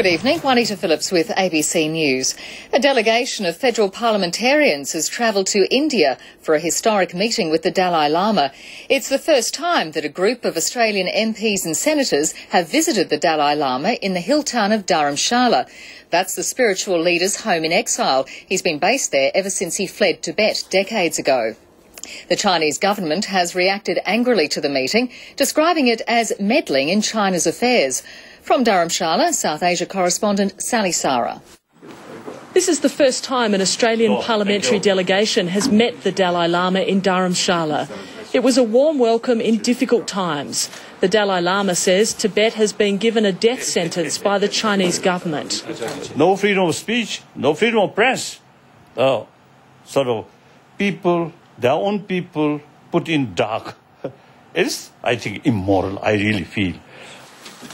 Good evening, Juanita Phillips with ABC News. A delegation of federal parliamentarians has travelled to India for a historic meeting with the Dalai Lama. It's the first time that a group of Australian MPs and senators have visited the Dalai Lama in the hill town of Dharamshala. That's the spiritual leader's home in exile. He's been based there ever since he fled Tibet decades ago. The Chinese government has reacted angrily to the meeting, describing it as meddling in China's affairs. From Dharamshala, South Asia correspondent Sally Sara. This is the first time an Australian parliamentary delegation has met the Dalai Lama in Dharamshala. It was a warm welcome in difficult times. The Dalai Lama says Tibet has been given a death sentence by the Chinese government. No freedom of speech, no freedom of press. People, their own people, put in dark. It is, I think, immoral, I really feel.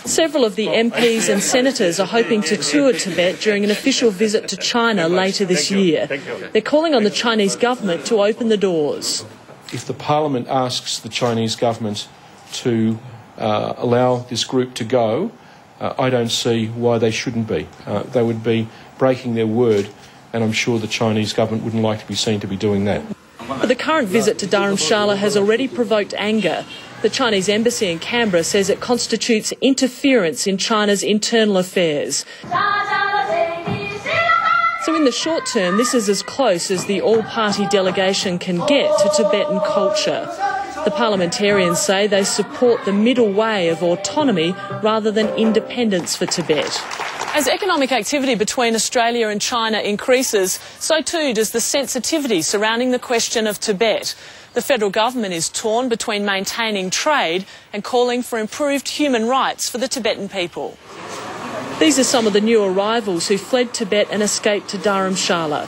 Several of the MPs and senators are hoping to tour Tibet during an official visit to China later this year. They're calling on the Chinese government to open the doors. If the Parliament asks the Chinese government to allow this group to go, I don't see why they shouldn't be. They would be breaking their word, and I'm sure the Chinese government wouldn't like to be seen to be doing that. But the current visit to Dharamshala has already provoked anger. The Chinese embassy in Canberra says it constitutes interference in China's internal affairs. So in the short term, this is as close as the all-party delegation can get to Tibetan culture. The parliamentarians say they support the middle way of autonomy rather than independence for Tibet. As economic activity between Australia and China increases, so too does the sensitivity surrounding the question of Tibet. The federal government is torn between maintaining trade and calling for improved human rights for the Tibetan people. These are some of the new arrivals who fled Tibet and escaped to Dharamshala.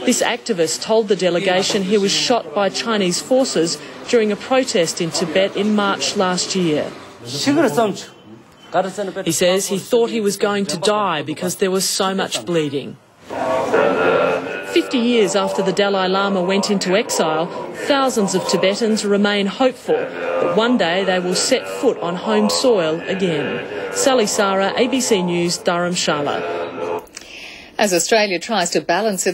This activist told the delegation he was shot by Chinese forces during a protest in Tibet in March last year. He says he thought he was going to die because there was so much bleeding. 50 years after the Dalai Lama went into exile, thousands of Tibetans remain hopeful that one day they will set foot on home soil again. Sally Sara, ABC News, Dharamshala. As Australia tries to balance its